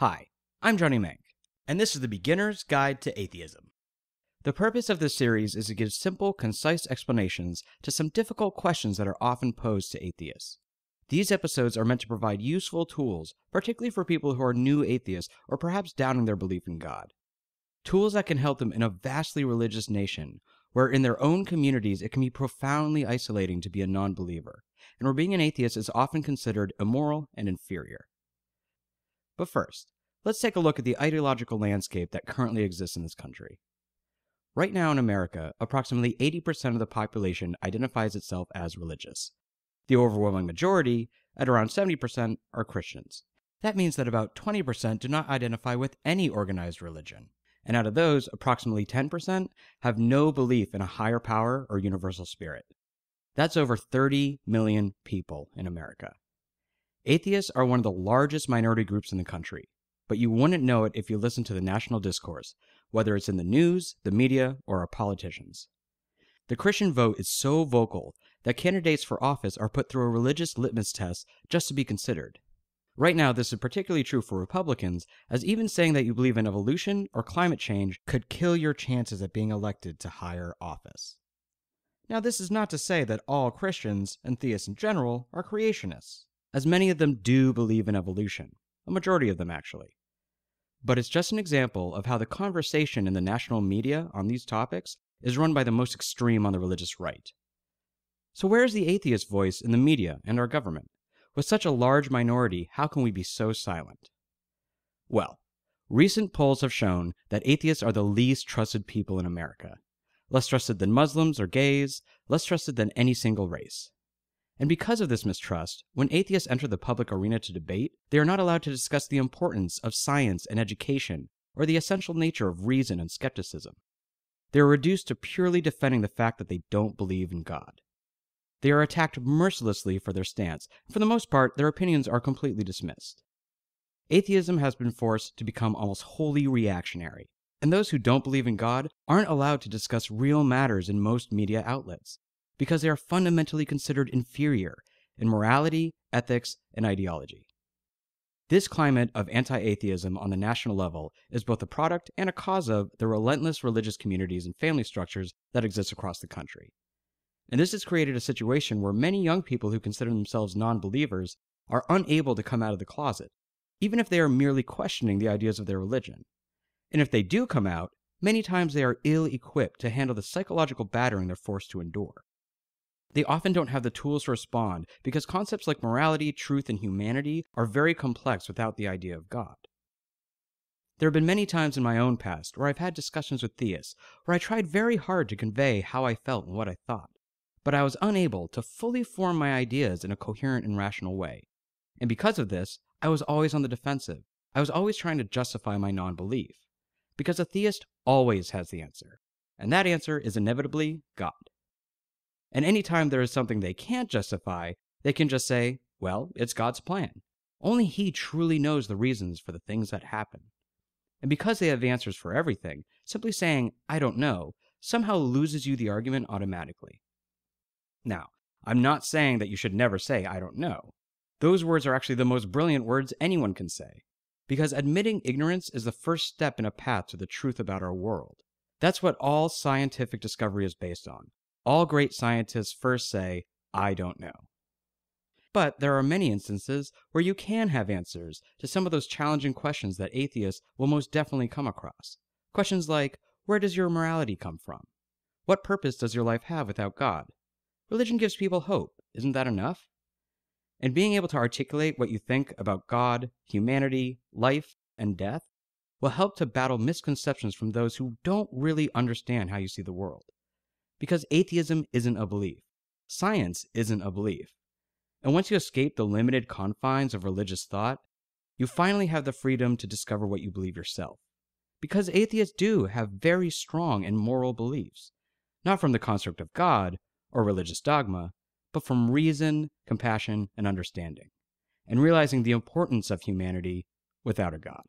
Hi, I'm Johnny Manc, and this is the Beginner's Guide to Atheism. The purpose of this series is to give simple, concise explanations to some difficult questions that are often posed to atheists. These episodes are meant to provide useful tools, particularly for people who are new atheists or perhaps doubting their belief in God. Tools that can help them in a vastly religious nation, where in their own communities it can be profoundly isolating to be a non-believer, and where being an atheist is often considered immoral and inferior. But first, let's take a look at the ideological landscape that currently exists in this country. Right now in America, approximately 80% of the population identifies itself as religious. The overwhelming majority, at around 70%, are Christians. That means that about 20% do not identify with any organized religion. And out of those, approximately 10% have no belief in a higher power or universal spirit. That's over 30 million people in America. Atheists are one of the largest minority groups in the country, but you wouldn't know it if you listen to the national discourse, whether it's in the news, the media, or our politicians. The Christian vote is so vocal that candidates for office are put through a religious litmus test just to be considered. Right now, this is particularly true for Republicans, as even saying that you believe in evolution or climate change could kill your chances at being elected to higher office. Now, this is not to say that all Christians, and theists in general, are creationists, as many of them do believe in evolution, a majority of them actually. But it's just an example of how the conversation in the national media on these topics is run by the most extreme on the religious right. So where is the atheist voice in the media and our government? With such a large minority, how can we be so silent? Well, recent polls have shown that atheists are the least trusted people in America. Less trusted than Muslims or gays, less trusted than any single race. And because of this mistrust, when atheists enter the public arena to debate, they are not allowed to discuss the importance of science and education, or the essential nature of reason and skepticism. They are reduced to purely defending the fact that they don't believe in God. They are attacked mercilessly for their stance, and for the most part, their opinions are completely dismissed. Atheism has been forced to become almost wholly reactionary, and those who don't believe in God aren't allowed to discuss real matters in most media outlets, because they are fundamentally considered inferior in morality, ethics, and ideology. This climate of anti-atheism on the national level is both a product and a cause of the relentless religious communities and family structures that exist across the country. And this has created a situation where many young people who consider themselves non-believers are unable to come out of the closet, even if they are merely questioning the ideas of their religion. And if they do come out, many times they are ill-equipped to handle the psychological battering they're forced to endure. They often don't have the tools to respond because concepts like morality, truth, and humanity are very complex without the idea of God. There have been many times in my own past where I've had discussions with theists where I tried very hard to convey how I felt and what I thought, but I was unable to fully form my ideas in a coherent and rational way. And because of this, I was always on the defensive. I was always trying to justify my non-belief. Because a theist always has the answer, and that answer is inevitably God. And anytime there is something they can't justify, they can just say, well, it's God's plan. Only He truly knows the reasons for the things that happen. And because they have answers for everything, simply saying, I don't know, somehow loses you the argument automatically. Now, I'm not saying that you should never say, I don't know. Those words are actually the most brilliant words anyone can say, because admitting ignorance is the first step in a path to the truth about our world. That's what all scientific discovery is based on. All great scientists first say, I don't know. But there are many instances where you can have answers to some of those challenging questions that atheists will most definitely come across. Questions like, where does your morality come from? What purpose does your life have without God? Religion gives people hope. Isn't that enough? And being able to articulate what you think about God, humanity, life, and death will help to battle misconceptions from those who don't really understand how you see the world. Because atheism isn't a belief. Science isn't a belief. And once you escape the limited confines of religious thought, you finally have the freedom to discover what you believe yourself. Because atheists do have very strong and moral beliefs, not from the construct of God or religious dogma, but from reason, compassion, and understanding, and realizing the importance of humanity without a God.